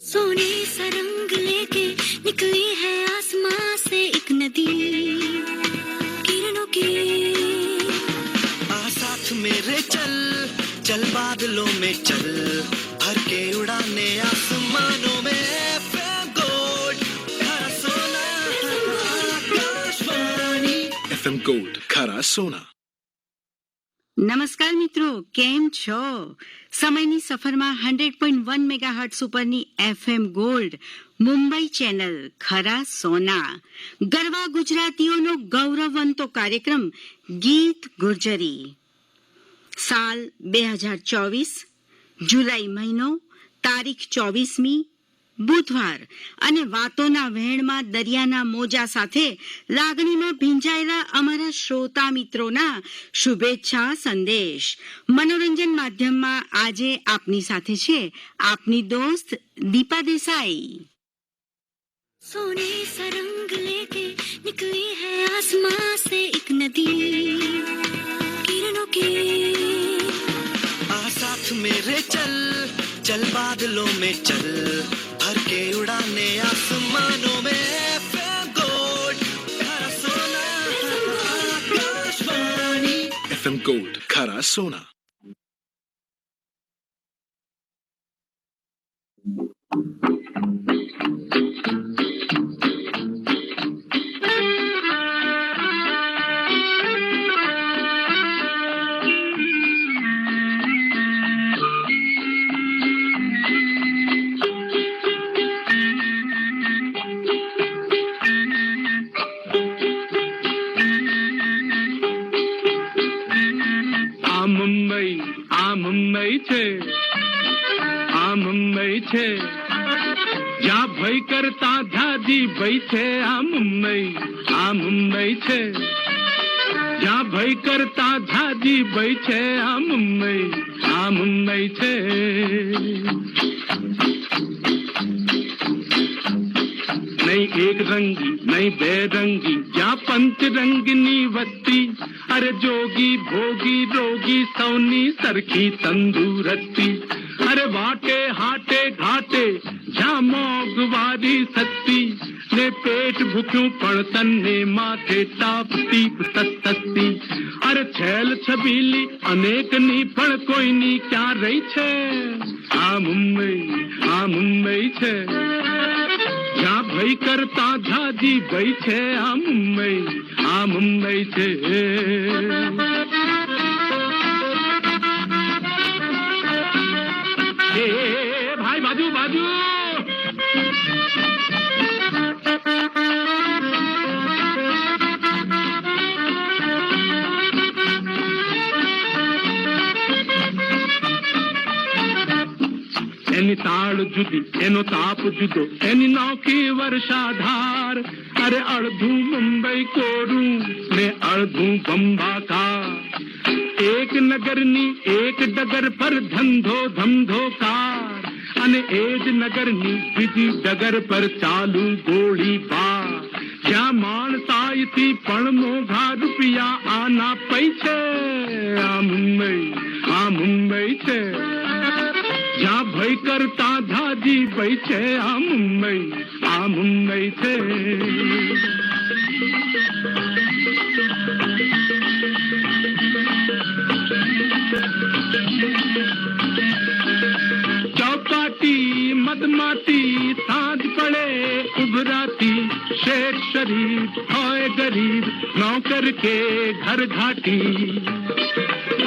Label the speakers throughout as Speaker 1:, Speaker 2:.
Speaker 1: सोने सा रंग लेके निकली है आसमां से एक नदी, किरणों की
Speaker 2: आ साथ मेरे चल चल बादलों में चल, भर के उड़ाने आसमानों में FM गोल्ड खरा सोना आकाशवाणी
Speaker 3: FM Gold ખરા સોના।
Speaker 4: નમસ્કાર મિત્રો, કેમ છો? સમયની સફરમાં 100.1 મેગાહર્ટ્ઝ ઉપરની FM ગોલ્ડ મુંબઈ ચેનલ ખરા સોના, ગરવા ગુજરાતીઓનો ગૌરવવંતો કાર્યક્રમ ગીત ગુર્જરી, સાલ 2024, જુલાઈ મહિનો, તારીખ 24મી, બુધવાર, અને વાતોના વહેણમાં દરિયાના મોજા સાથે લાગણીમાં ભીંજાયેલા અમારા શ્રોતા મિત્રોના શુભેચ્છા સંદેશ મનોરંજન માધ્યમમાં આજે આપની સાથે છે આપની દોસ્ત દીપા દેસાઈ।
Speaker 1: सोने सा रंग लेके निकली है आसमां से एक नदी, किरणों की
Speaker 2: आ साथ मेरे चल चल बादलों में चल, भर के उड़ाने आसमानों में FM गोल्ड खरा सोना आकाशवाणी
Speaker 3: FM Gold ખરા સોના।
Speaker 5: મુંબઈ છે જ્યાં ભય કરતા ધાજી ભય છે। આ મુંબઈ છે જ્યાં ભય કરતા ધાજી ભય છે। આ મુંબઈ છે। નહીં એક રંગી નહીં બે રંગી, જ્યાં પંચરંગની વસ્તી, અરે જોગી ભોગી રોગી સૌની સરખી તંદુરસ્તી, અરે વાટે હાટે ઘાટે જ્યાં મોંઘવારી સસ્તી, ને પેટ ભૂખ્યું પણ તને માથે તાપતી સસ્તી, અરે છેલ છબીલી અનેકની પણ કોઈની ક્યાં રહી છે। આ મુંબઈ છે જ્યાં ભય કરતા ધાજી ભય છે। આ મુંબઈ છે। ભાઈ બાજુ બાજુ એની તાળ જુદી એનો તાપ જુદો, એની નોકી વર્ષાધાર, અરે અડધું મુંબઈ કોરું ને અડધું બંબાકાર, એક નગરની એક ડગર પર ધંધો ધમધોકાર, અને એ જ નગરની બીજી ડગર પર ચાલુ ગોળીબાર, જ્યાં માણસાઈથી પણ મોઘા રૂપિયા આના પૈસે। આ મુંબઈ છે જ્યાં ભય કરતા ધાજી ભય છે। આ મુંબઈ છે। ચોપાટી મદમાતી સાંજ પડે ઉભરાતી, શેઠ શરીફ હોય ગરીબ નौकर के घर घाटी,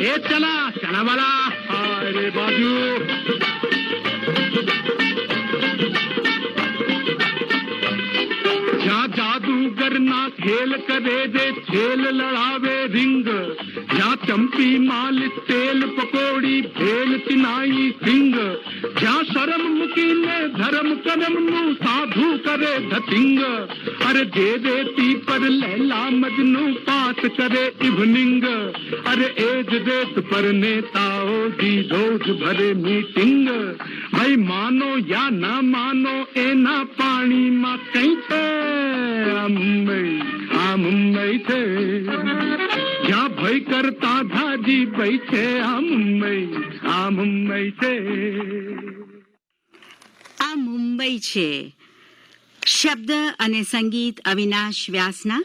Speaker 5: એ ચલા ચણા વાલા અરે બાજુ જ્યાં જાદુગરના ખેલ કરે જે ખેલ લડાવે રીંગ, જ્યાં ચંપી માલ તેલ પકોડી ભેલ ચિનાઈ સિંગ, જ્યાં શરમ મૂકીને ધર્મ કરમનું સાધુ કરે ધતિંગ, અરે જે રેતી પર લૈલા મજનુ પાસ કરે ઇવનિંગ, અરે એ જ રેત પર નેતાઓ જી રોજ ભરે મીટિંગ। ભાઈ માનો યા ના માનો એના પાણીમાં કઈ છે। આ મુંબઈ છે જ્યાં ભય કરતા ધાજી ભય છે। આ મુંબઈ છે।
Speaker 4: આ મુંબઈ મુંબઈ છે. શબ્દ અને સંગીત અવિનાશ વ્યાસના,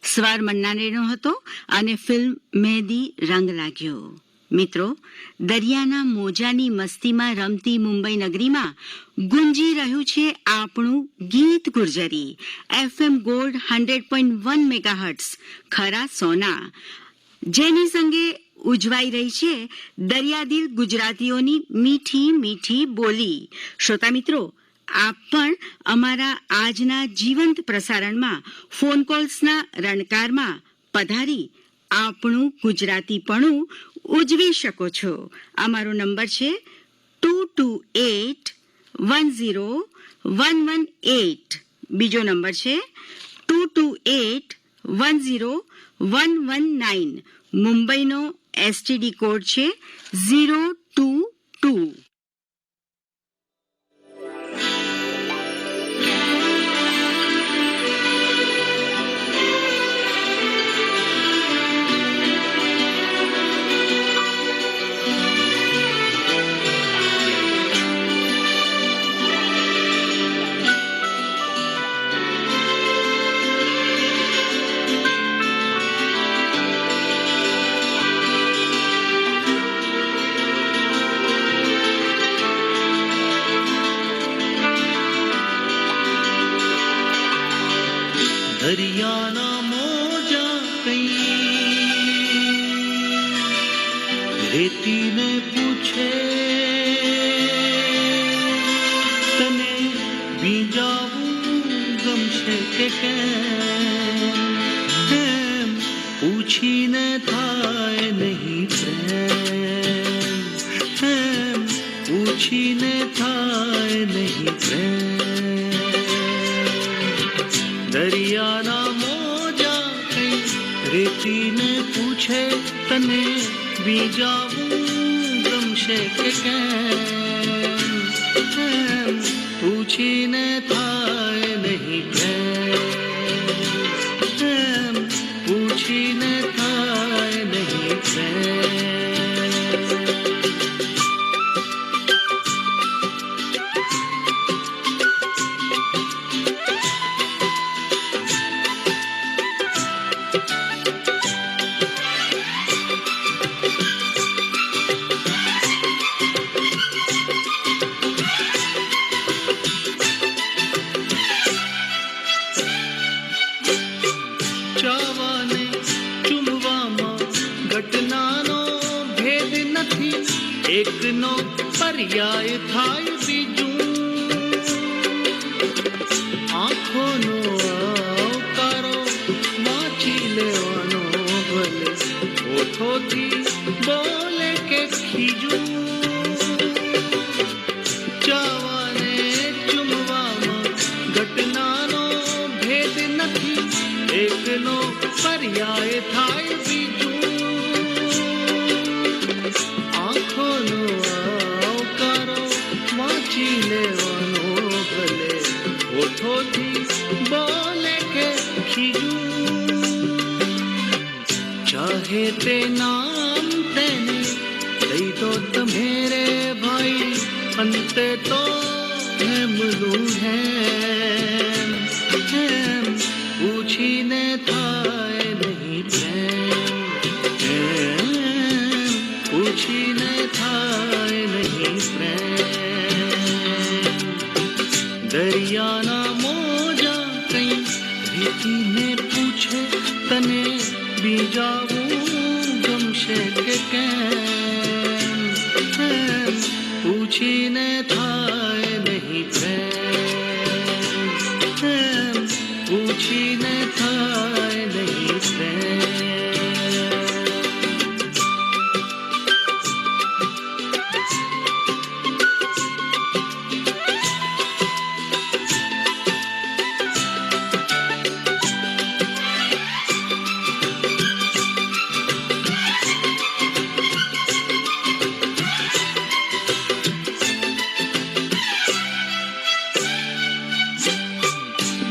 Speaker 4: સ્વર મન્નારેનો હતો અને ફિલ્મ મહેંદી રંગ લાગ્યો. મિત્રો, દરિયાના મોજાની મસ્તીમાં રમતી મુંબઈ નગરીમાં ગુંજી રહ્યું છે આપણું ગીત ગુર્જરી. FM ગોલ્ડ 100.1 મેગાહર્ટ્ઝ ખરા સોના, જેની સંગે ઉજવાઈ રહી છે દરિયાદિલ ગુજરાતીઓની મીઠી મીઠી બોલી. શ્રોતા મિત્રો, આપ પણ અમારા આજના જીવંત પ્રસારણમાં ફોન કોલ્સના રણકારમાં પધારી આપણું ગુજરાતીપણું ઉજવી શકો છો. અમારો નંબર છે 2281010118. બીજો નંબર છે 22810119. મુંબઈનો STD કોડ છે 022.
Speaker 2: દરિયાના મોજા કઈ રેતીને પૂછે, તને બીજાવું ગમશે કે કેમ, પૂછીને થાય નહીં પ્રેમ, પૂછીને થાય નહીં પ્રેમ. દરિયાના મોજા કઈ રેતીને પૂછે, તને બીજાવું ગમશે કે કેમ, પૂછીને થાય નહીં પ્રેમ, પૂછીને થાય નહીં પ્રેમ. ચાવાને ચૂમવામાં ઘટનાનો ભેદ નથી, એકનો પર્યાય થાય બીજું. આંખોનો આવકારો વાંચી લેવાનો ભલે, ઓઠોથી બોલે કે ખીજું. ચાવાને ચૂમવામાં ઘટનાનો ભેદ નથી, એકનો પર્યાય થાય બીજું. આંખોનો આવકારો વાંચી લેવાનો ભલે, ઓઠોથી બોલે કે ખીજું. ચાહે તે નામ તેને દઈ દો તમે રે ભાઈ, અંતે તો હેમલું હેમ, પૂછીને થાય નહીં પ્રેમ, પૂછીને થાય નહીં પ્રેમ. દરિયાના મોજા કઈ રેતીને પૂછે, તને બીજાવું ગમશે કે કેમ, પૂછીને થાય નહીં પ્રેમ, પૂછીને થાય નહીં પ્રેમ.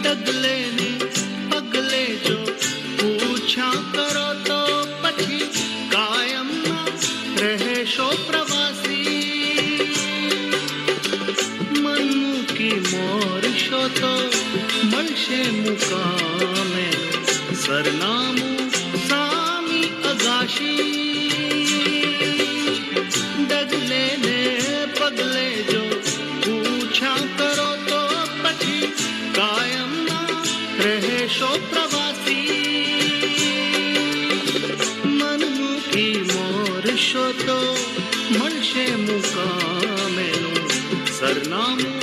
Speaker 2: ડગલે ને પગલે કી મોરશો તો મળશે મુકામે સરનામું સામી અગાશી ડગલે ને પગલે જો પૂછા કરો તો પછી કાયમના રહેશો પ્રવાસી મનમુખી મોરશો તો મળશે મુકામેનું સરનામું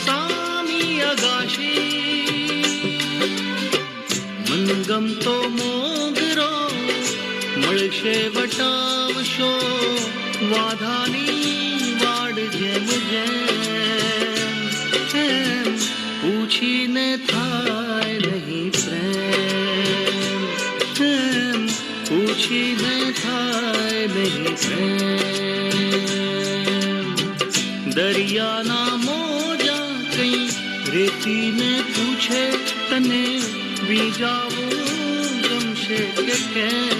Speaker 2: સામી અગાશી મનગમતો મોગરો મળશે વટાવશો વાધાની વાડ જેમ જેમ પૂછીને થાય નહીં પ્રેમ પૂછીને થાય નહીં પ્રેમ દરિયાના મોજા કઈ રેતીને પૂછે તને બીજાવું ગમશે કે કેમ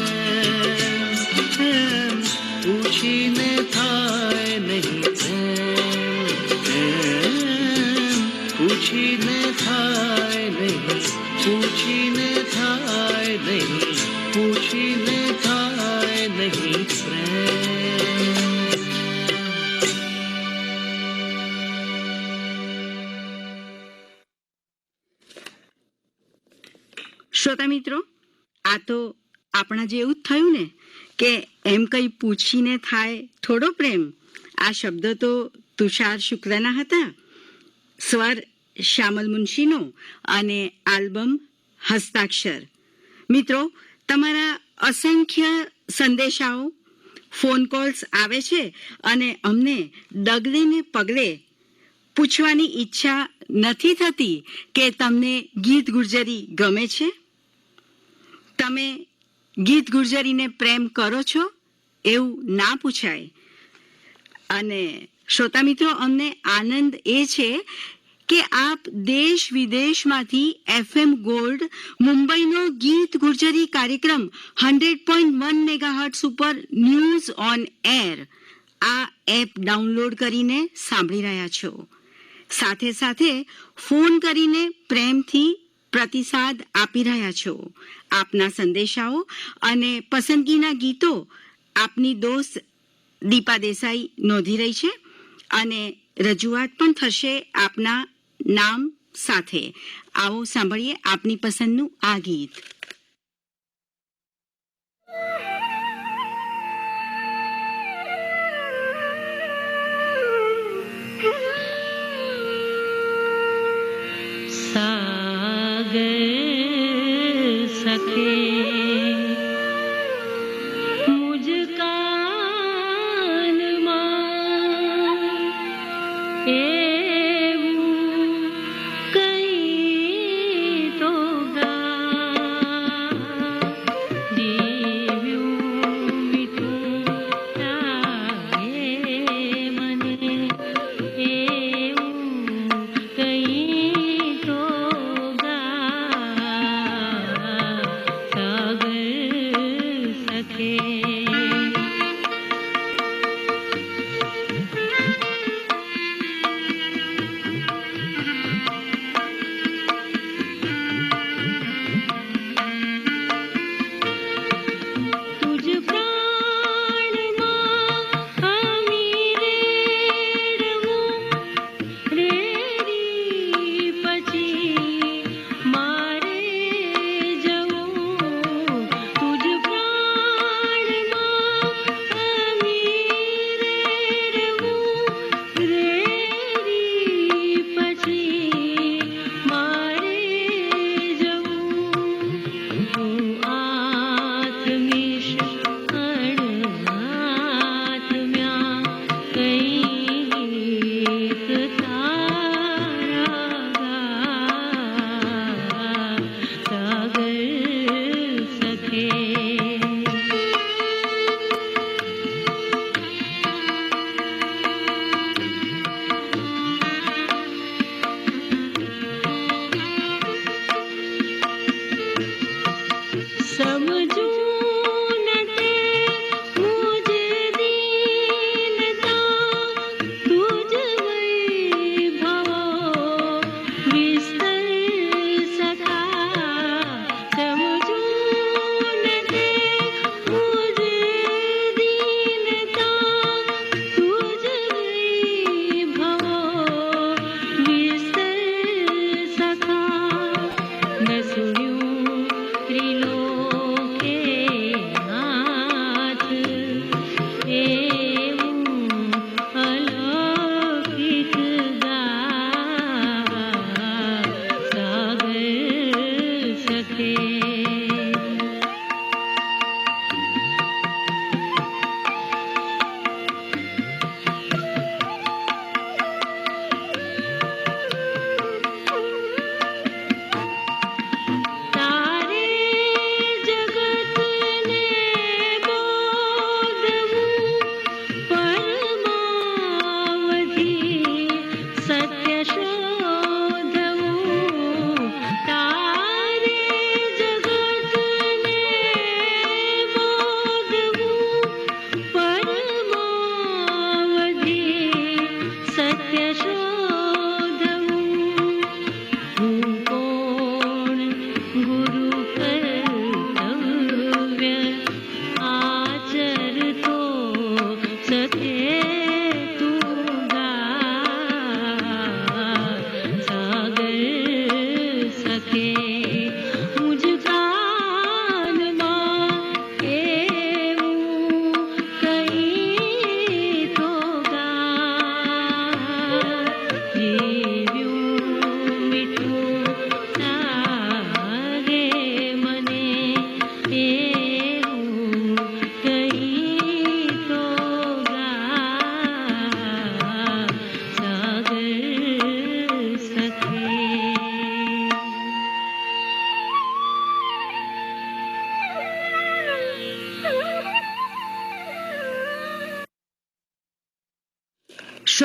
Speaker 2: પૂછીને થાય નહીં પ્રેમ પૂછીને થાય નહીં પૂછીને થાય નહીં પૂછીને થાય નહીં પ્રેમ
Speaker 4: શ્રોતા મિત્રો, આ તો આપણા જેવું જ થયું ને કે એમ કંઈ પૂછીને થાય થોડો પ્રેમ. આ શબ્દો તો તુષાર શુક્લના હતા, સ્વર શ્યામલ મુનશીનો અને આલ્બમ હસ્તાક્ષર. મિત્રો, તમારા અસંખ્ય સંદેશાઓ, ફોન કોલ્સ આવે છે અને અમને ડગલે ને પગલે પૂછવાની ઈચ્છા નથી થતી કે તમને ગીત ગુર્જરી ગમે છે? તમે ગીત ગુર્જરીને પ્રેમ કરો છો? એવું ના પૂછાય. અને શ્રોતા મિત્રો, અમને આનંદ એ છે કે આપ દેશ વિદેશમાંથી FM ગોલ્ડ મુંબઈનો ગીત ગુર્જરી કાર્યક્રમ 100.1 મેગાહર્ટ્ઝ ઉપર ન્યૂઝ ઓન એર આ એપ ડાઉનલોડ કરીને સાંભળી રહ્યા છો. સાથે સાથે ફોન કરીને પ્રેમથી પ્રતિસાદ આપી રહ્યા છો. આપના સંદેશાઓ અને પસંદગીના ગીતો આપની દોસ્ત દીપા દેસાઈ નોંધી રહી છે અને રજૂઆત પણ થશે આપના નામ સાથે. આવો સાંભળીએ આપની પસંદનું આ ગીત.
Speaker 6: सागर सखे मुझ कान मां એવું કઈ તો ગા જીવ્યું મીઠું લાગે મને એવું કઈ તો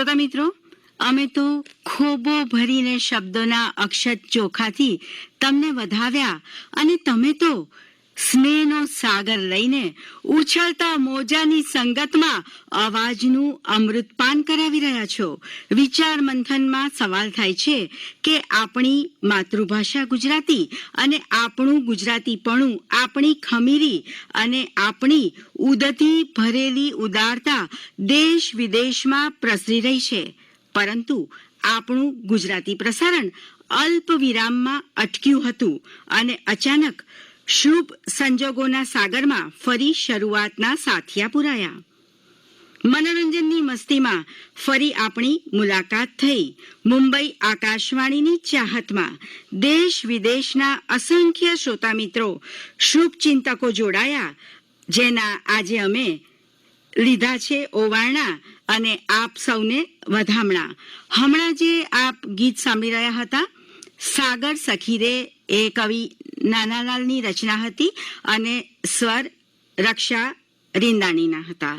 Speaker 4: શ્રોતા મિત્રો, અમે તો ખોબો ભરીને શબ્દોના અક્ષત ચોખાથી તમને વધાવ્યા અને તમે તો સ્નેહનો સાગર લઈને ઉછળતા મોજાની સંગતમાં અવાજનું અમૃતપાન કરાવી રહ્યા છો. વિચાર મંથનમાં સવાલ થાય છે કે આપણી માતૃભાષા ગુજરાતી અને આપણું ગુજરાતીપણું, આપણી ખમીરી અને આપણી ઉદતી ભરેલી ઉદારતા દેશ વિદેશમાં પ્રસરી રહી છે. પરંતુ આપણું ગુજરાતી પ્રસારણ અલ્પ વિરામમાં અટક્યું હતું અને અચાનક શુભ સંજોગોના સાગરમાં ફરી શરૂઆતના સાથિયા પુરાયા. મનોરંજનની મસ્તીમાં ફરી આપણી મુલાકાત થઈ. મુંબઈ આકાશવાણીની ચાહતમાં દેશ વિદેશના અસંખ્ય શ્રોતા મિત્રો, શુભ ચિંતકો જોડાયા, જેના આજે અમે લીધા છે ઓવારણા અને આપ સૌને વધામણા. હમણાં જે આપ ગીત સાંભળી રહ્યા હતા, સાગર સખીરે એ કવિ નાનાલાલની રચના હતી અને સ્વર રક્ષા રીંદાણીના હતા.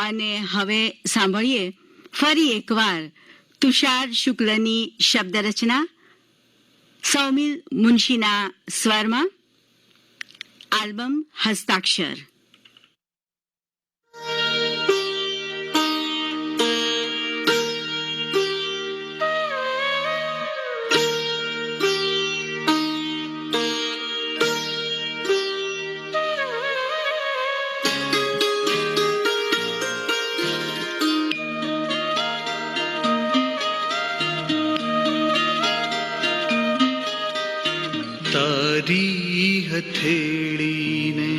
Speaker 4: અને હવે સાંભળીએ ફરી એકવાર તુષાર શુક્લની શબ્દ રચના, સૌમિલ મુનશીના સ્વરમાં, આલ્બમ હસ્તાક્ષર.
Speaker 2: તારી હથેળીને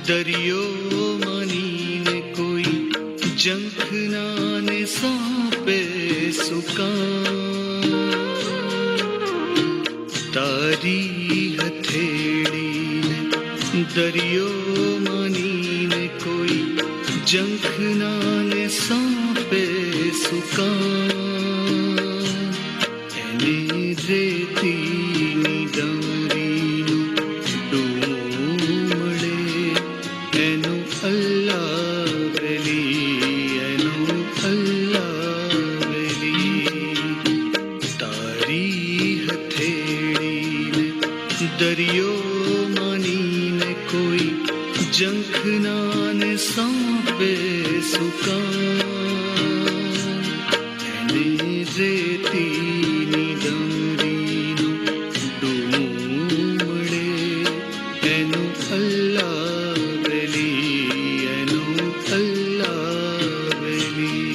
Speaker 2: દરિયો માનીને કોઈ જંખનાને સોંપે સુકાન. તારી હથેળીને દરિયો માનીને કોઈ જંખનાને સોંપે સુકાન. એને રેતીની ડમરીનું ડૂમું મળે, એનું અલ્લાહ વેલી, એનું અલ્લાહ વેલી. તારી હથેળીને દરિયો માનીને કોઈ જંખનાને સોંપે સુકાન. એને રેતીની ડમરીનું ડૂમું મળે, એનું અલ્લાહ વેલી, એનું અલ્લાહ વેલી.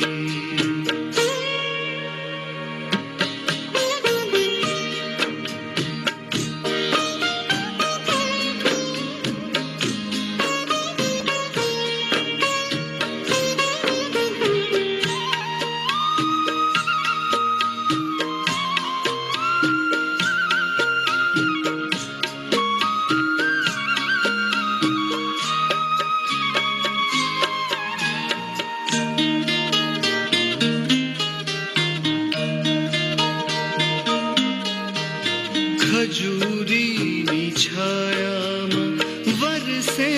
Speaker 2: ખજૂરીની છાયામાં વરસે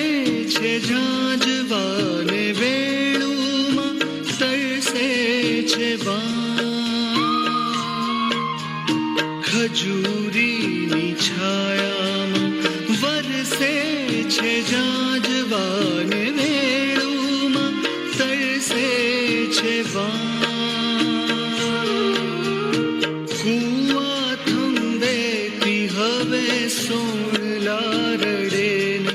Speaker 2: છે ઝાંઝવાને, વેણુમાં તરસે છે બાણ. ખજૂરીની છાયામાં વરસે છે ઝાંઝવાને, વેણુમાં તરસે છે બાણ. કુવા થંભેથી હવે સોણલા રડે ને,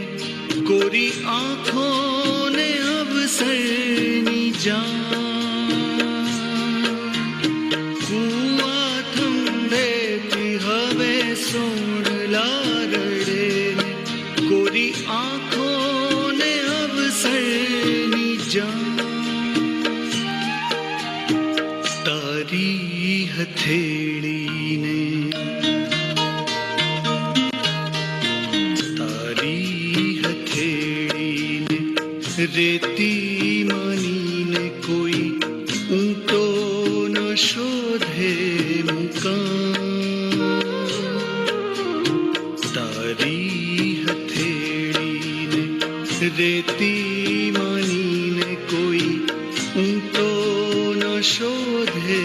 Speaker 2: કોરી આંખોને અવસરની જાન. કુવા થંભેથી હવે સોણલા રડે ને, કોરી આંખોને અવસરની જાન. તારી હથેળીને રેતી માનીને કોઈ ઊંટો ન શોધે મુકામ. તારી હથે રેતી માનીને કોઈ ઊંટો ન શોધે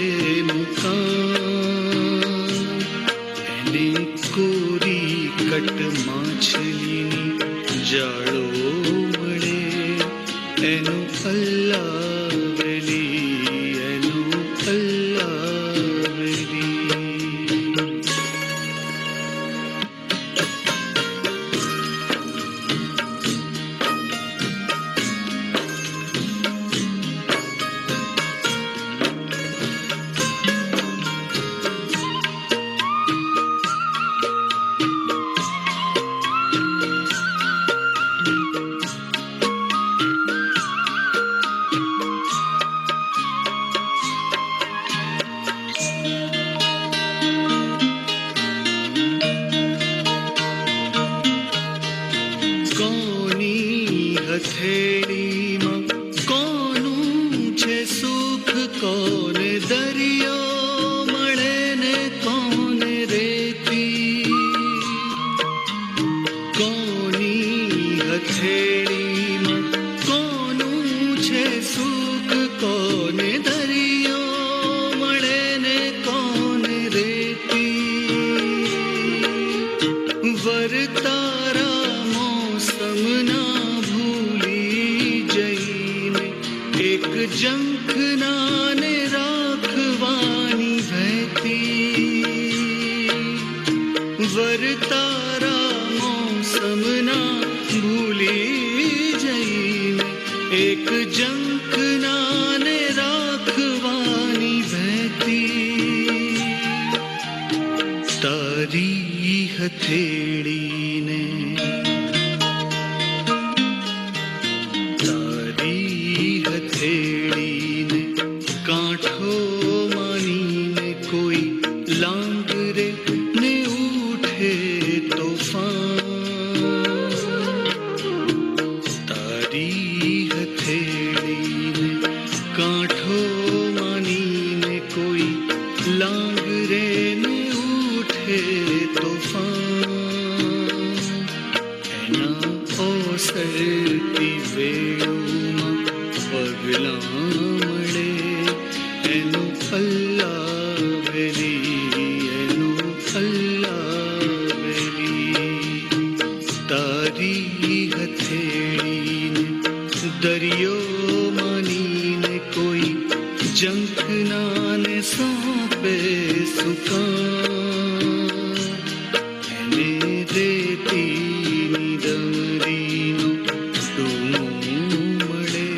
Speaker 2: મુકામ, એને કોરી કટ માછલીની જાળો મળે, એનો અલ્લાવેલી, એનો અલ્લાવેલી. કોની હથેળીમાં કોનું છે સુખ, કોને દરિયો મળે ને કોને રેતી. કોની હથેળીમાં કોનું છે સુખ, કોને દરિયો મળે ને કોને રેતી. વરતારા મોસમના ભૂલી જઈને એક જંખના ને રાખવાની વહેતી. વરતારા મોસમના ભૂલી જઈને એક જંખના ને રાખવાની વહેતી. તારી હથેળીને, તારી હથેળીને કાંઠો માનીને કોઈ લાંગરે ને ઉઠે તોફાન. તારી હથેળીને કાંઠો માનીને કોઈ લાંગરે ને ઉઠે તોફાન. એના ઓસરતી વેળોમાં પગલાં મળે, એનું અલ્લાવેલી, એનું અલ્લાવેલી. તારી હથેળીને દરિયો માનીને કોઈ જંખનાને સોંપે સુકાન. એને રેતીની ડમરીનો ડૂમો મળે,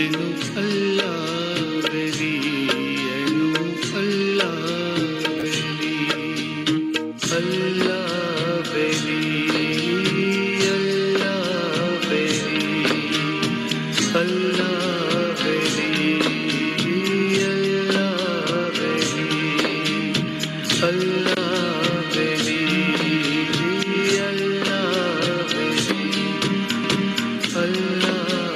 Speaker 2: એનું અલ્લાવેલી, એનું અલ્લાવેલી. અલ્લાવેલી, અલ્લાવેલી, અલ્લાવેલી, અલ્લાવેલી, અલ્લાવેલી,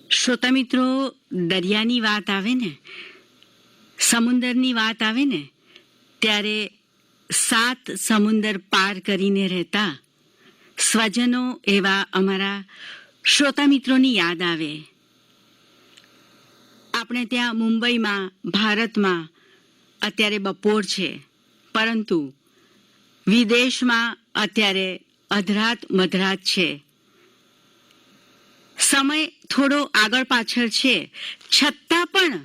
Speaker 4: શ્રોતા મિત્રો, દરિયાની વાત આવે ને, સમુંદરની વાત આવે ને, ત્યારે 7 સમુંદર પાર કરીને રહેતા સ્વજનો એવા અમારા શ્રોતા મિત્રોની યાદ આવે. આપણે ત્યાં મુંબઈમાં, ભારતમાં અત્યારે બપોર છે, પરંતુ વિદેશમાં અત્યારે અધરાત મધરાત છે. સમય થોડો આગળ પાછળ છે, છતાં પણ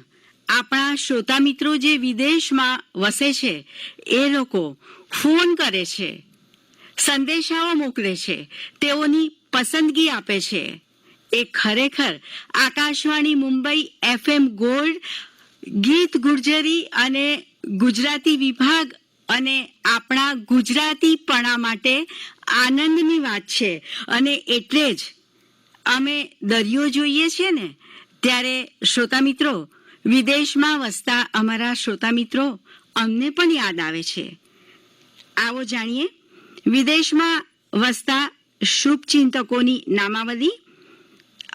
Speaker 4: આપણા શ્રોતા મિત્રો જે વિદેશમાં વસે છે એ લોકો ફોન કરે છે, સંદેશાઓ મોકલે છે, તેઓની પસંદગી આપે છે. એ ખરેખર આકાશવાણી મુંબઈ FM ગોલ્ડ, ગીત ગુર્જરી અને ગુજરાતી વિભાગ અને આપણા ગુજરાતીપણા માટે આનંદની વાત છે. અને એટલે જ અમે દરિયો જોઈએ છીએ ને, ત્યારે શ્રોતા મિત્રો, વિદેશમાં વસતા અમારા શ્રોતા મિત્રો અમને પણ યાદ આવે છે. આવો જાણીએ વિદેશમાં વસતા શુભચિંતકોની નામાવલી.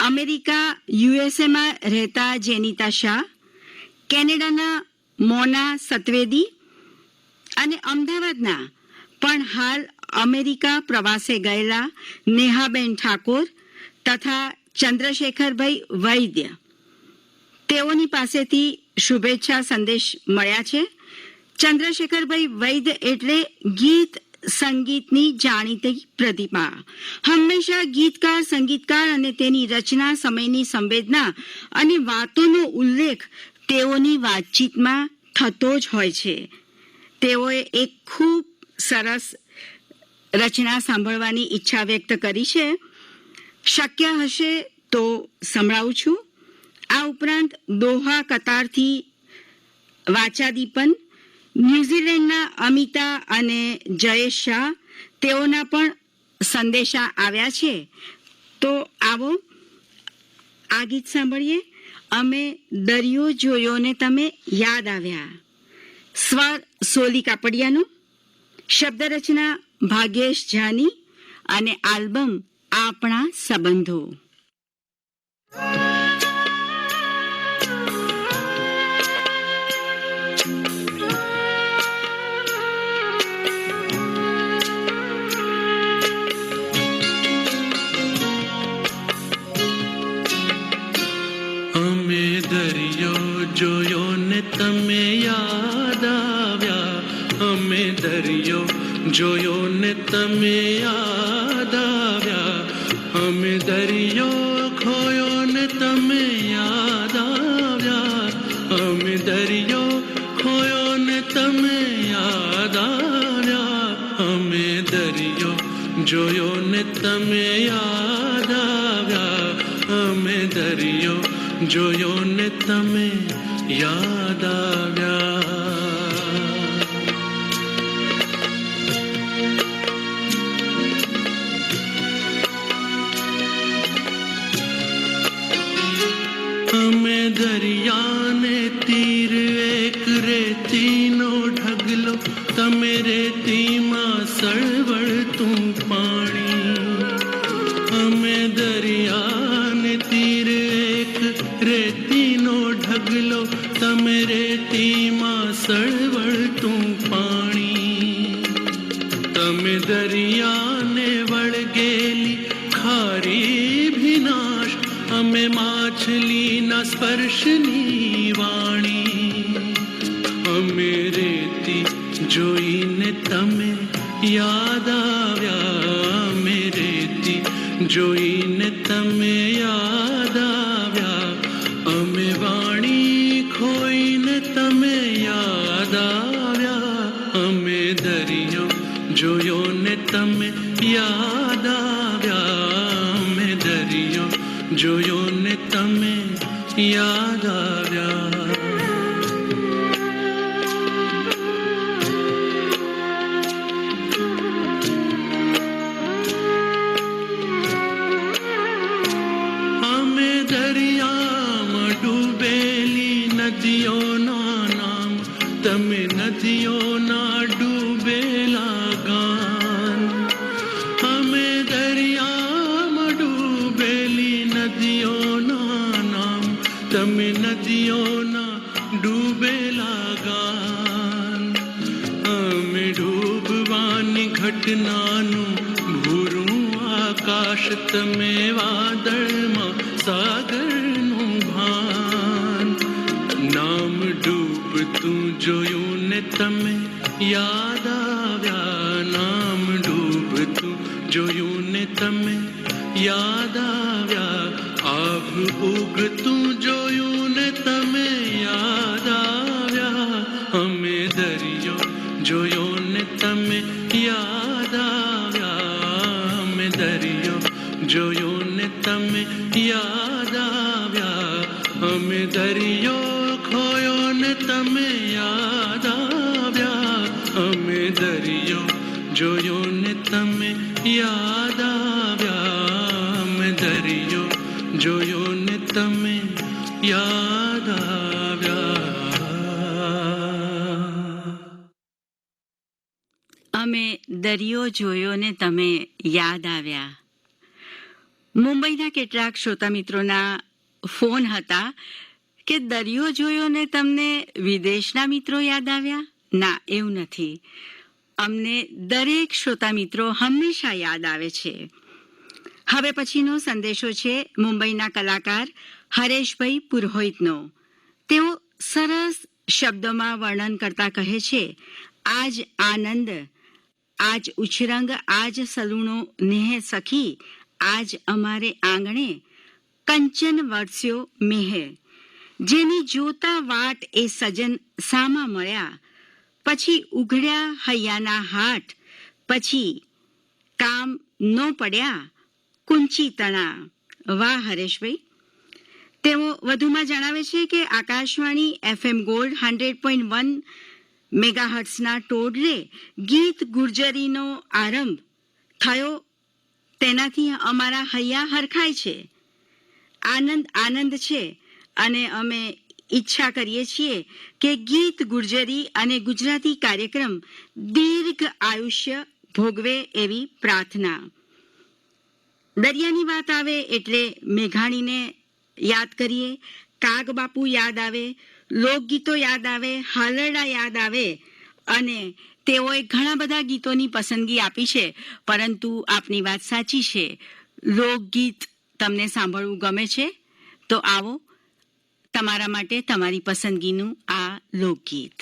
Speaker 4: અમેરિકા USA માં રહેતા જેનિતા શાહ, કેનેડાના મોના સતવેદી અને અમદાવાદના પણ હાલ અમેરિકા પ્રવાસે ગયેલા નેહાબેન ઠાકોર તથા ચંદ્રશેખરભાઈ વૈદ્ય તેઓની પાસેથી શુભેચ્છા સંદેશ મળ્યા છે. ચંદ્રશેખરભાઈ વૈદ્ય એટલે ગીત સંગીતની જાણીતી પ્રતિભા. હંમેશા ગીતકાર, સંગીતકાર અને તેની રચના, સમયની સંવેદના અને વાતોનો ઉલ્લેખ તેઓની વાતચીતમાં થતો જ હોય છે. તેઓએ એક ખૂબ સરસ રચના સાંભળવાની ઈચ્છા વ્યક્ત કરી છે. શક્ય હશે તો સંભળાવું છું. આ ઉપરાંત દોહા કતારથી વાચાદીપન, ન્યુઝીલેન્ડના અમિતા અને જયેશ શાહ તેઓના પણ સંદેશા આવ્યા છે. તો આવો આ ગીત સાંભળીએ. અમે દરિયો જોયો ને તમે યાદ આવ્યા. સ્વર સોલી કાપડિયાનો, શબ્દ રચના ભાગ્યેશ જાની અને આલ્બમ આપણા સંબંધો.
Speaker 2: અમે દરિયો જોયો ને તમે યાદ આવ્યા. અમે દરિયો જોયો ને તમે યાદ આવ્યા. અમે દરિયો ખોયો ને તમે યાદ આવ્યા. અમે દરિયો ખોયો ને તમે યાદ આવ્યા. અમે દરિયો જોયો ને તમે યાદ આવ્યા. અમે દરિયો જોયો ને તમે યાદ આવ્યા. અમે દરિયાને તીર એક રેતીનો ઢગલો, તમે રેતીમાં સળવળતું પાણી. અમે દરિયાને તીર એક રેતીનો ઢગલો, તમે રેતીમાં સળવળતું પાણી. તમે દરિયાને વળગેલી ખારી ભીનાશ, અમે માછલીના સ્પર્શની વાણી. અમે રેતી જોઈને તમે યાદ આવ્યા. અમે રેતી જોઈને તમે યાદ આવ્યા. અમે વાણી ખોઈને તમે યાદ આવ્યા. અમે દરિયો જોયો ને તમે યાદ આવ્યા. અમે દરિયો જોયો ને તમે યાદ આવ્યા. અમે દરિયામાં ડૂબેલી નદીઓના નામ, તમે નદીઓના ડૂબેલા ગાન. અમે દરિયામાં ડૂબેલી નદીઓના નામ, તમે નદીઓના ડૂબેલા ગાન. અમે ડૂબવાની ઘટનાનું ભૂરું આકાશ, તમે વાદળમાં સાગરનું ભાન. નામ ડૂબતું જોયું ને તમે યાદ આવ્યા. નામ ડૂબતું જોયું ને તમે યાદ આવ્યા. આભ ઉગતું જોયું ને તમે યાદ આવ્યા. અમે દરિયો જોયો ને તમે યાદ આવ્યા. અમે દરિયો જોયો ને તમે યાદ આવ્યા. અમે દરિયો ખોયો ને તમે યાદ આવ્યા. અમે દરિયો જોયો ને તમે યાદ આવ્યા. અમે દરિયો જોયો ને તમે યાદ આવ્યા.
Speaker 4: અમે દરિયો જોયો ને તમે યાદ આવ્યા. મુંબઈના કેટલાક શ્રોતા મિત્રોના ફોન હતા કે દરિયો જોયો ને તમને વિદેશના મિત્રો યાદ આવ્યા? ના, એવું નથી. અમને દરેક શ્રોતા મિત્રો હંમેશા યાદ આવે છે. હવે પછીનો સંદેશો છે મુંબઈના કલાકાર હરેશભાઈ પુરોહિતનો. તેઓ સરસ શબ્દોમાં વર્ણન કરતા કહે છે, આજ આનંદ, આજ ઉછરંગ, આજ સલુણો નેહ સખી, આજ અમારે આંગણે કંચન વરસ્યો મેહ. જેની જોતા વાટ એ સજન સામા મળ્યા, પછી ઉઘડ્યા હૈયાના હાટ, પછી કામ નો પડ્યા કુંચી તણા. વાહ હરેશભાઈ. તેઓ વધુમાં જણાવે છે કે આકાશવાણી FM ગોલ્ડ 100.1 મેગાહર્ટ્સના ટોડલે ગીત ગુર્જરીનો આરંભ થયો, તેનાથી અમારા હૈયા હરખાય છે. આનંદ આનંદ છે અને અમે ઈચ્છા કરીએ છીએ કે ગીત ગુર્જરી અને ગુજરાતી કાર્યક્રમ દીર્ઘ આયુષ્ય ભોગવે એવી પ્રાર્થના. દરિયાની વાત આવે એટલે મેઘાણીને યાદ કરીએ, કાગબાપુ યાદ આવે, લોકગીતો યાદ આવે, હાલરડા યાદ આવે અને તેઓએ ઘણા બધા ગીતોની પસંદગી આપી છે. પરંતુ આપની વાત સાચી છે, લોકગીત તમને સાંભળવું ગમે છે, તો આવો તમારા માટે તમારી પસંદગીનું આ લોકગીત.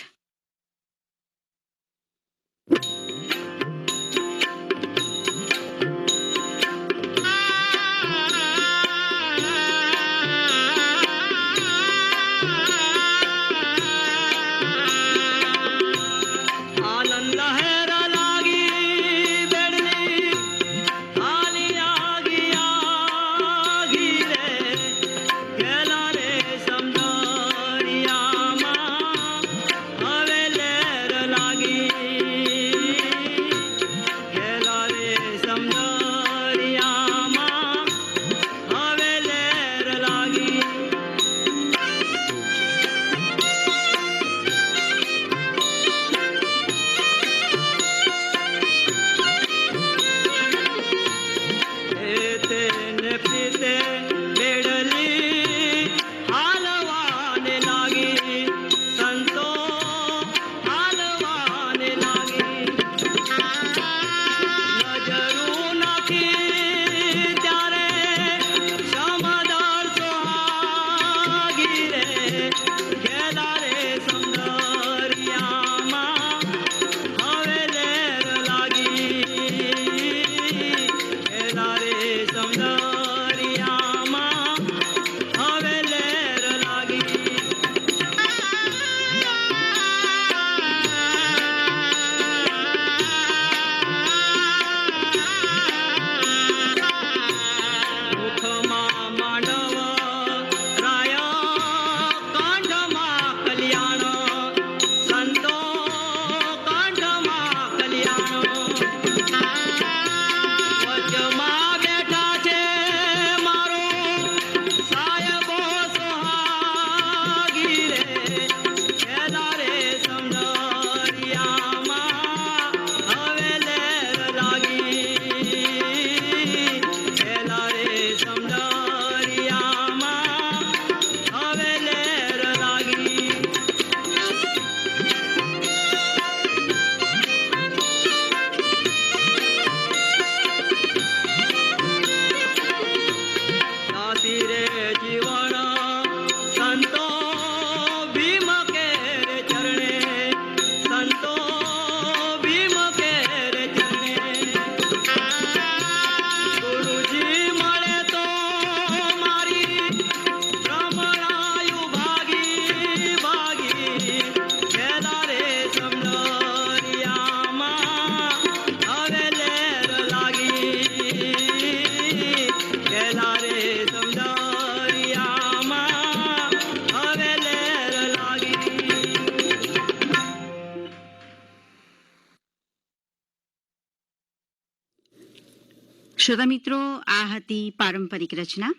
Speaker 4: શ્રોતા મિત્રો, આ હતી પારંપરિક રચના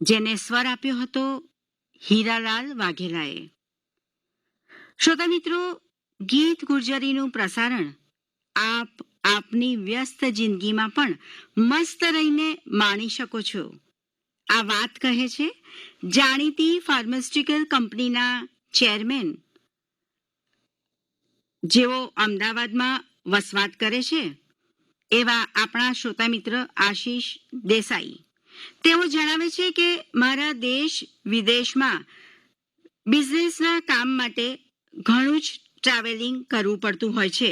Speaker 4: જેને સ્વર આપ્યો હતો હીરાલાલ વાઘેલાએ. શ્રોતા મિત્રો, ગીત ગુર્જરીનું પ્રસારણ આપની વ્યસ્ત જિંદગીમાં પણ મસ્ત રહીને માણી શકો છો. આ વાત કહે છે જાણીતી ફાર્માસ્યુટિકલ કંપનીના ચેરમેન, જેઓ અમદાવાદમાં વસવાટ કરે છે, એવા આપણા શ્રોતા મિત્ર આશીષ દેસાઈ. તેઓ જણાવે છે કે મારા દેશ વિદેશમાં બિઝનેસના કામ માટે ઘણું જ ટ્રાવેલિંગ કરવું પડતું હોય છે,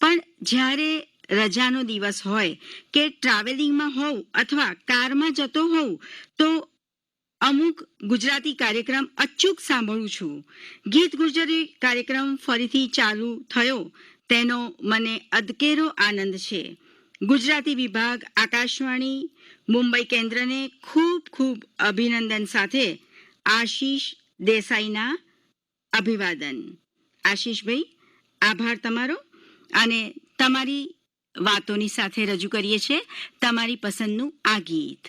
Speaker 4: પણ જ્યારે રજાનો દિવસ હોય કે ટ્રાવેલિંગમાં હોઉં અથવા કારમાં જતો હોઉં તો અમુક ગુજરાતી કાર્યક્રમ અચૂક સાંભળું છું. ગીત ગુજરાતી કાર્યક્રમ ફરીથી ચાલુ થયો તેનો મને અદકેરો આનંદ છે. ગુજરાતી વિભાગ આકાશવાણી મુંબઈ કેન્દ્રને ખૂબ ખૂબ અભિનંદન સાથે આશીષ દેસાઈના અભિવાદન. આશીષભાઈ, આભાર તમારો. અને તમારી વાતોની સાથે રજૂ કરીએ છીએ તમારી પસંદનું આ ગીત.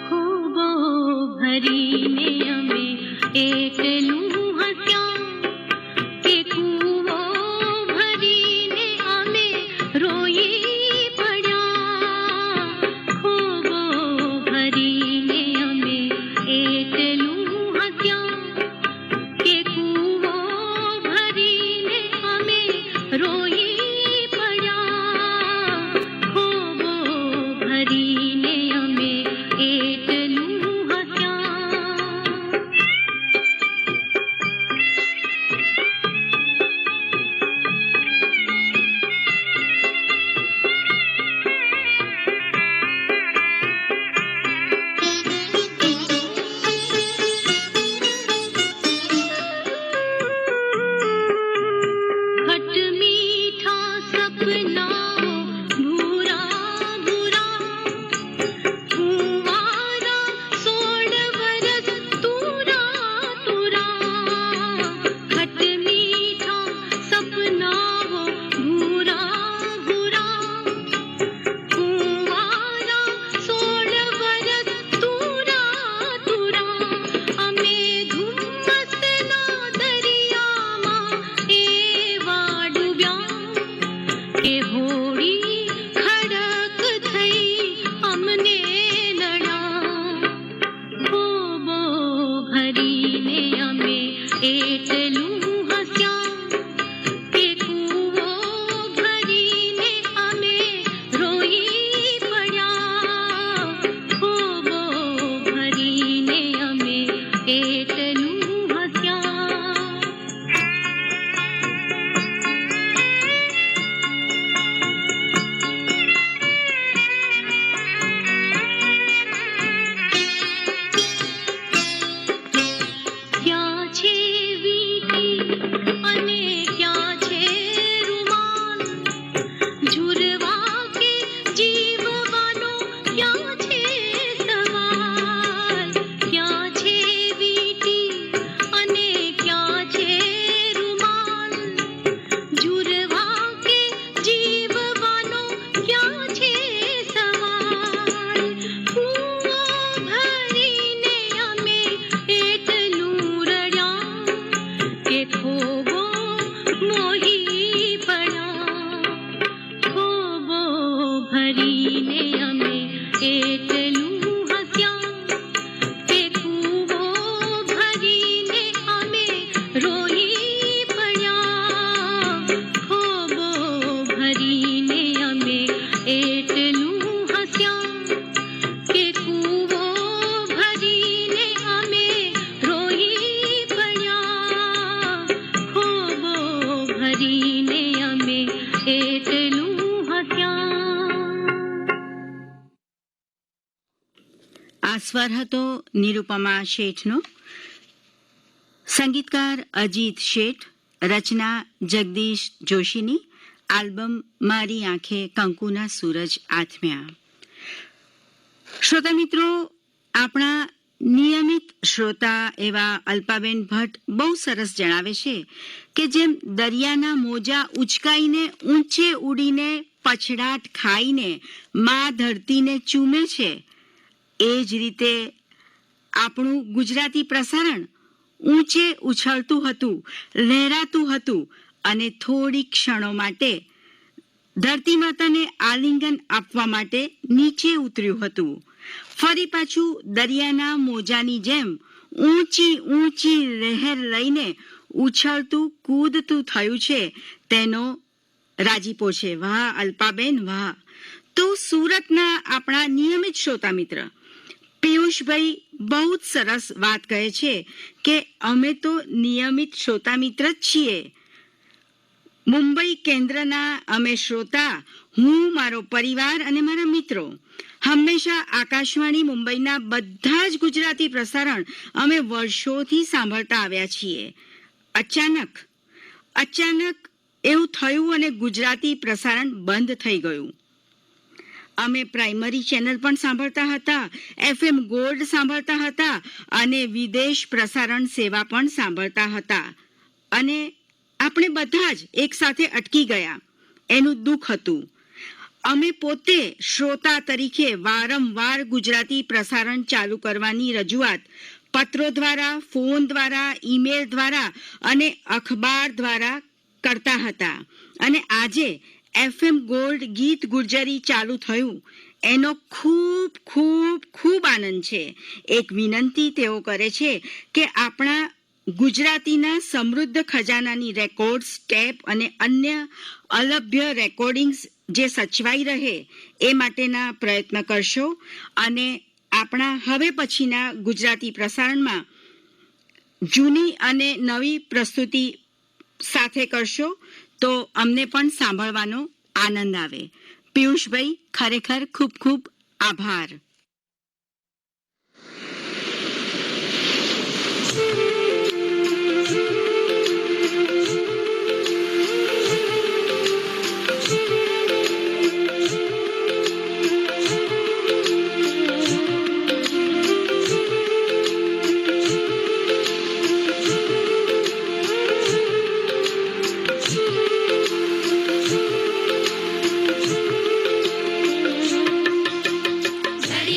Speaker 6: खूबो भरीने અમે એકલું હસ્યા કે કૂવો ભરીને અમે રોઈ પડ્યા. ખૂબો ભરીને અમે એકલું હસ્યા કે કૂવો ભરીને અમે રોઈ પડ્યા. ખૂબો ભરીને અમે એકલું खट मीठा सपनाओ भूरा भूरा फुवारा 16 बरस तूरा तूरा. खट मीठा सपनाओ भूरा भूरा फुवारा 16 बरस तूरा तूरा. અમે ધુમ્મસના દરિયામાં એવા ડૂબ્યા કે હોડી ખડક થઈ અમને નડ્યા. ખૂબો ભરીને અમે એટલું હસ્યા કે કૂવો ભરીને અમે રોઈ પડ્યા. ખૂબો ભરીને અમે એટલું હસ્યા. ક્યાં છે વીટી અને ક્યાં છે રૂમાલ? ઝૂરવા કે જીવવાનો ક્યાં છે સવાલ? ક્યાં છે વીટી અને ક્યાં છે રૂમાલ? ઝૂરવા કે જીવવાનો ક્યાં છે સવાલ? કૂવો ભરીને અમે એટલું રડ્યા કે ખોબો મોહી પડ્યા. ખોબો ભરીને અમે એટલું હસ્યા કે કૂવો ભરીને અમે રોઈ પડ્યા. ખોબો ભરીને અમે એટલું હસ્યા કે કૂવો ભરીને અમે રોઈ પડ્યા. ખોબો ભરીને અમે એટલું હસ્યા.
Speaker 4: આ સ્વર હતો નિરૂપમા શેઠનો. સંગીતકાર અજીત શેઠ. રચના જગદીશ જોશીની. આલ્બમ મારી આંખે કંકુના સૂરજ આથમ્યા. શ્રોતા મિત્રો, આપણા નિયમિત શ્રોતા એવા અલ્પાબેન ભટ્ટ બહુ સરસ જણાવે છે કે જેમ દરિયાના મોજા ઉચકાઈને ઊંચે ઉડીને પછડાટ ખાઈને મા ધરતીને ચૂમે છે, એ જ રીતે આપણું ગુજરાતી પ્રસારણ ઊંચે ઉછળતું હતું, લહેરાતું હતું અને થોડી ક્ષણો માટે ધરતી માતાને આલિંગન આપવા માટે નીચે ઉતર્યું હતું. ફરી પાછું દરિયાના મોજાની જેમ ઊંચી ઊંચી લહેર લઈને ઉછળતું કૂદતું થયું છે, તેનો રાજીપો છે. વાહ અલ્પાબેન વાહ. તો સુરતના આપણા નિયમિત શ્રોતા મિત્ર પિયુષભાઈ બહુ જ સરસ વાત કહે છે કે અમે તો નિયમિત શ્રોતા મિત્ર જ છીએ. મુંબઈ કેન્દ્રના અમે શ્રોતા, હું, મારો પરિવાર અને મારા મિત્રો હંમેશા આકાશવાણી મુંબઈના બધા જ ગુજરાતી પ્રસારણ અમે વર્ષોથી સાંભળતા આવ્યા છીએ. અચાનક એવું થયું અને ગુજરાતી પ્રસારણ બંધ થઈ ગયું. અમે પ્રાઇમરી ચેનલ પણ સાંભળતા હતા, FM ગોલ્ડ સાંભળતા હતા અને વિદેશ પ્રસારણ સેવા પણ સાંભળતા હતા અને આપણે બધા જ એક સાથે અટકી ગયા. એનું દુઃખ હતું. અમે પોતે શ્રોતા તરીકે વારંવાર ગુજરાતી પ્રસારણ ચાલુ કરવાની રજૂઆત પત્રો દ્વારા, ફોન દ્વારા, ઈમેલ દ્વારા અને અખબાર દ્વારા કરતા હતા અને આજે FM ગોલ્ડ ગીત ગુર્જરી ચાલુ થયું એનો ખૂબ ખૂબ ખૂબ આનંદ છે. એક વિનંતી તેઓ કરે છે કે આપણા ગુજરાતીના સમૃદ્ધ ખજાનાની રેકોર્ડ્સ, ટેપ અને અન્ય અલભ્ય રેકોર્ડિંગ્સ જે સચવાઈ રહે એ માટેના પ્રયત્ન કરશો અને આપણા હવે પછીના ગુજરાતી પ્રસારણમાં જૂની અને નવી પ્રસ્તુતિ સાથે કરશો તો અમને પણ સાંભળવાનો આનંદ આવે. પિયુષભાઈ ખરેખર ખૂબ ખૂબ આભાર.
Speaker 1: दरिया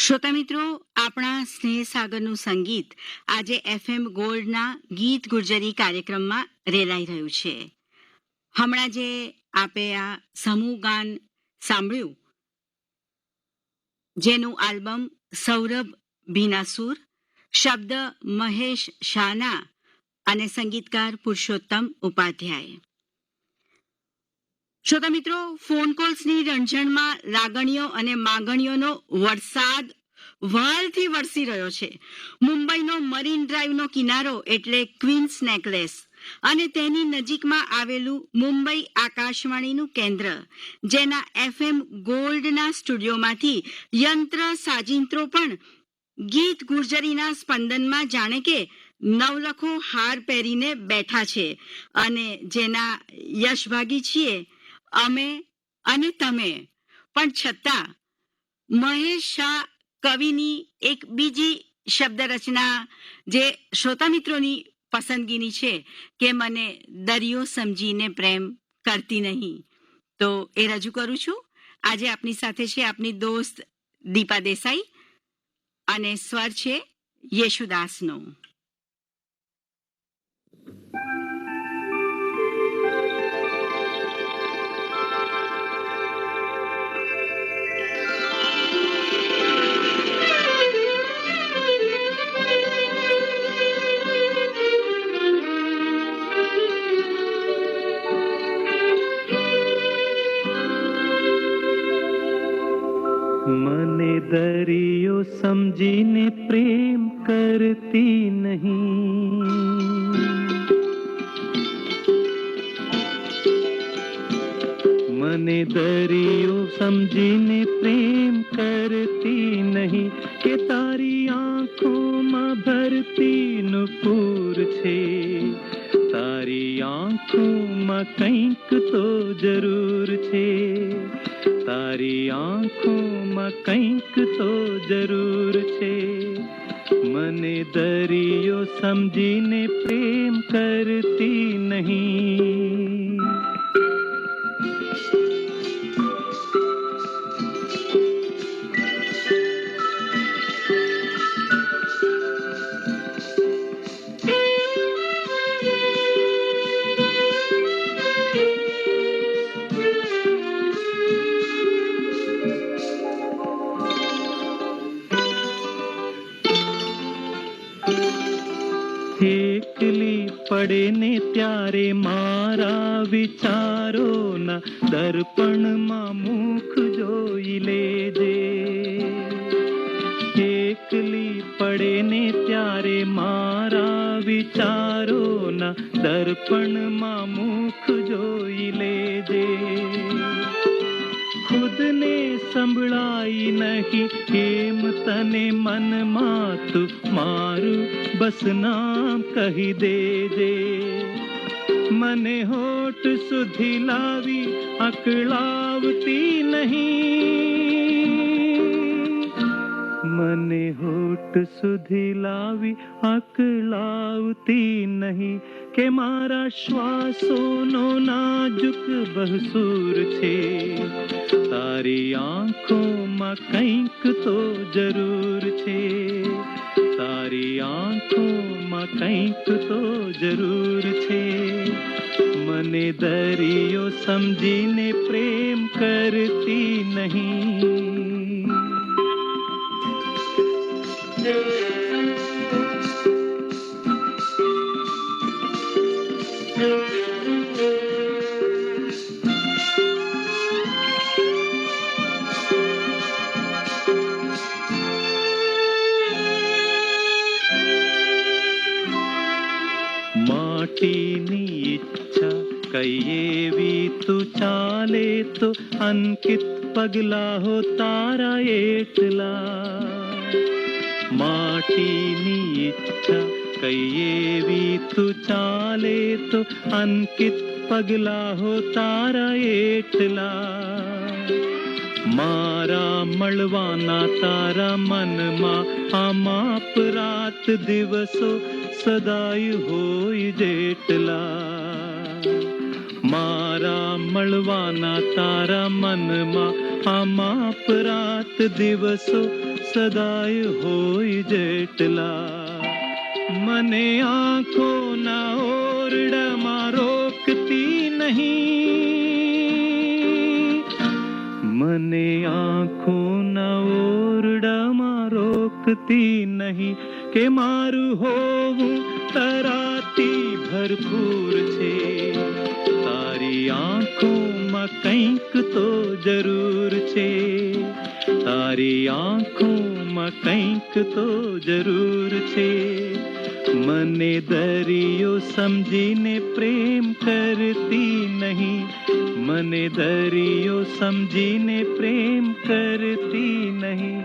Speaker 4: શ્રોતા મિત્રો, આપણા સ્નેહ સાગરનું સંગીત આજે FM ગોલ્ડના ગીત ગુર્જરી કાર્યક્રમમાં રેલાઈ રહ્યું છે. હમણાં જે આપે આ સમૂહ ગાન સાંભળ્યું, જેનું આલ્બમ સૌરભ ભીનાસુર, શબ્દ મહેશ શાના અને સંગીતકાર પુરુષોત્તમ ઉપાધ્યાય. શ્રોતા મિત્રો, ફોન કોલ્સની રંજણમાં લાગણીઓ અને માગણીઓનો વરસાદ વહાલથી વરસી રહ્યો છે. મુંબઈનો મરીન ડ્રાઈવનો કિનારો એટલે ક્વીન્સ નેકલેસ અને તેની નજીકમાં આવેલું મુંબઈ આકાશવાણીનું કેન્દ્ર, જેના FM ગોલ્ડના સ્ટુડિયોમાંથી યંત્ર સાજિંત્રો પણ ગીત ગુર્જરીના સ્પંદનમાં જાણે કે નવલખો હાર પહેરીને બેઠા છે અને જેના યશભાગી છીએ અમે અને તમે. પણ છતાં મહેશ શાહ કવિની એક બીજી શબ્દ રચના જે શ્રોતા મિત્રોની પસંદગીની છે કે મને દરિયો સમજીને પ્રેમ કરતી નહીં, તો એ રજૂ કરું છું. આજે આપની સાથે છે આપની દોસ્ત દીપા દેસાઈ અને સ્વર છે યેશુદાસનો.
Speaker 2: મને દરિયો સમજીને પ્રેમ કરતી નહીં, મને દરિયો સમજીને પ્રેમ કરતી નહીં, કે તારી આંખોમાં ભરતી નુપુર છે, તારી આંખોમાં કંઈક તો જરૂર છે, તારી આંખોમાં કંઈક તો જરૂર છે. મને દરિયો સમજીને પ્રેમ કરતી નહીં. એકલી પડે ને ત્યારે મારા વિચારોના દર્પણમાં મુખ જોઈ લેજે, એકલી પડે ને ત્યારે મારા વિચારોના દર્પણમાં મુખ જોઈ લેજે. ખુદને સંભળાઈ નહીં એમ તને મનમાં તું મારું બસ નામ કહી દેજે. મને હોઠ સુધી લાવી અકળાવતી નહીં, મને હોઠ સુધી લાવી અકળાવતી નહીં, કે મારા શ્વાસોનો નાજુક બહસૂર છે, તારી આંખોમાં કંઈક તો જરૂર છે, તારી આંખોમાં કંઈક તો જરૂર છે. મને દરિયો સમજીને પ્રેમ કરતી નહીં. માટીની ઈચ્છા કઈ એવી તું ચાલે તો અંકિત પગલા હો તારા એટલા. માટીની ઈચ્છા કઈ એવી તું ચાલે તો અંકિત પગલા હો તારા એટલા. મારા મળવાના તારા મનમાં આ માપ રાત દિવસો સદાય હોય જેટલા. મારા મળવાના તારા મનમાં આ માપ રાત દિવસો સદાય હોય જેટલા. મને આંખોના ઓરડામાં રોકતી નહીં, મને આંખોના ઓરડામાં રોકતી નહીં, કે મારું હોવું તરાતી ભરપૂર છે, તારી આંખોમાં કંઈક તો જરૂર છે, તારી આંખોમાં કંઈક તો જરૂર છે. મને દરિયો સમજીને પ્રેમ કરતી નહીં, મને દરિયો સમજીને પ્રેમ કરતી નહીં.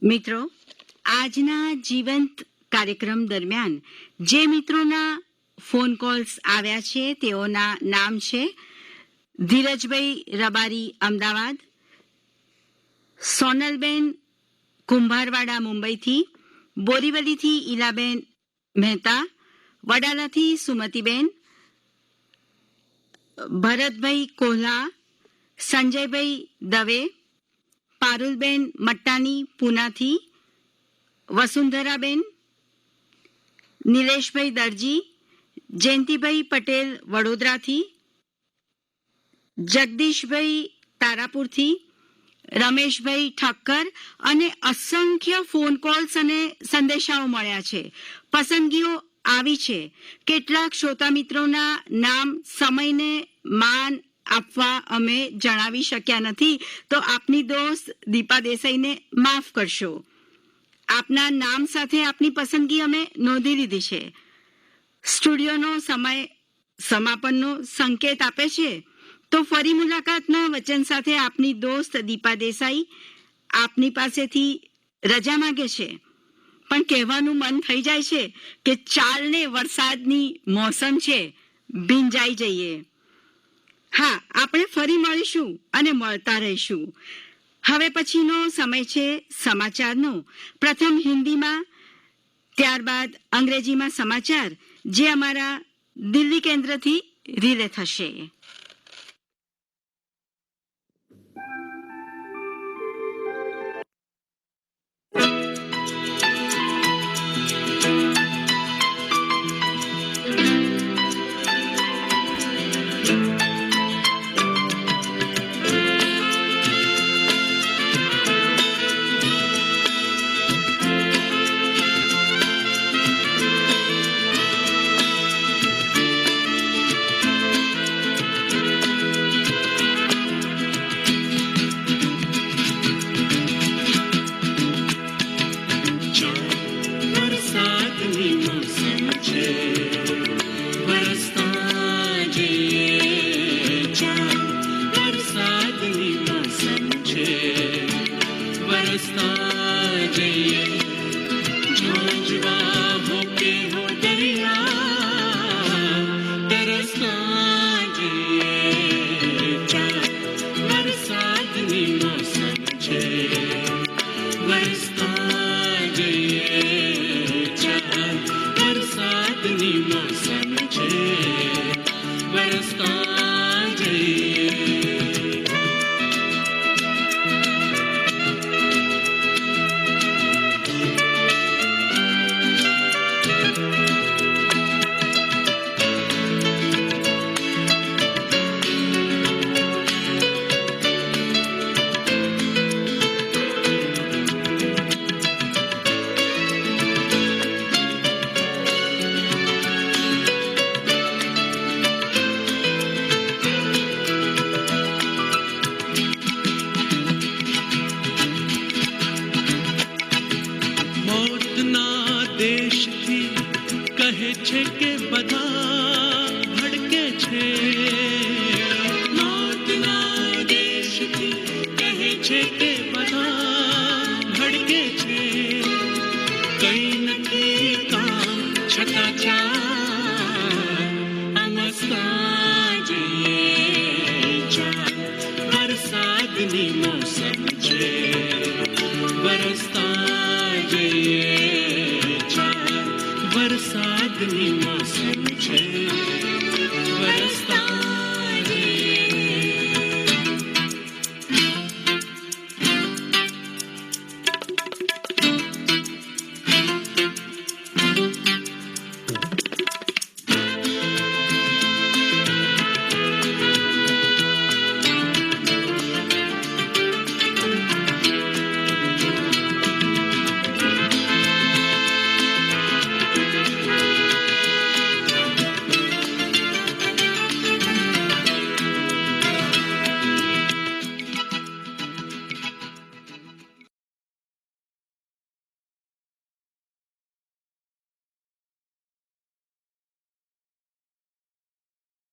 Speaker 4: મિત્રો, આજના જીવંત કાર્યક્રમ દરમિયાન જે મિત્રોના ફોન કોલ્સ આવ્યા છે તેઓના નામ છે ધીરજભાઈ રબારી અમદાવાદ, સોનલબેન કુંભારવાડા મુંબઈથી, બોરીવલીથી ઈલાબેન મહેતા, વડાલાથી સુમતીબેન, ભરતભાઈ કોહલા, સંજયભાઈ દવે, પારુલબેન મટ્ટાની પૂનાથી, વસુંધરાબેન, નિલેશભાઈ દરજી, જયંતિભાઈ પટેલ વડોદરાથી, જગદીશભાઈ તારાપુરથી, રમેશભાઈ ઠક્કર અને અસંખ્ય ફોન કોલ્સ અને સંદેશાઓ મળ્યા છે. પસંદગીઓ આવી છે. કેટલાક શ્રોતા મિત્રોના નામ સમયને માન આપવા અમે જણાવી શક્યા નથી, તો આપની દોસ્ત દીપા દેસાઈને માફ કરશો. આપના નામ સાથે આપની પસંદગી અમે નોંધી લીધી છે. સ્ટુડિયોનો સમય સમાપનનો સંકેત આપે છે, તો ફરી મુલાકાતના વચન સાથે આપની દોસ્ત દીપા દેસાઈ આપની પાસેથી રજા માંગે છે. પણ કહેવાનું મન થઈ જાય છે કે ચાલને વરસાદની મોસમ છે, ભીંજાઈ જઈએ. હા, આપણે ફરી મળીશું અને મળતા રહીશું. હવે પછીનો સમય છે સમાચારનો. પ્રથમ હિન્દીમાં, ત્યારબાદ અંગ્રેજીમાં સમાચાર, જે અમારા દિલ્હી કેન્દ્રથી રિલે થશે.
Speaker 7: વરસતા જઈએ
Speaker 2: દેશથી કહે છે કે બધા ભડકે છે નોર્થના દેશથી કહે છે કે બધા ભડકે છે કઈ નથી કામ છતાં ચાલ મસ્તા જઈએ ચાલ વરસાદની મોસમ છે વરસતા જઈએ ચાલ વરસાદની મોસમ છે વરસતા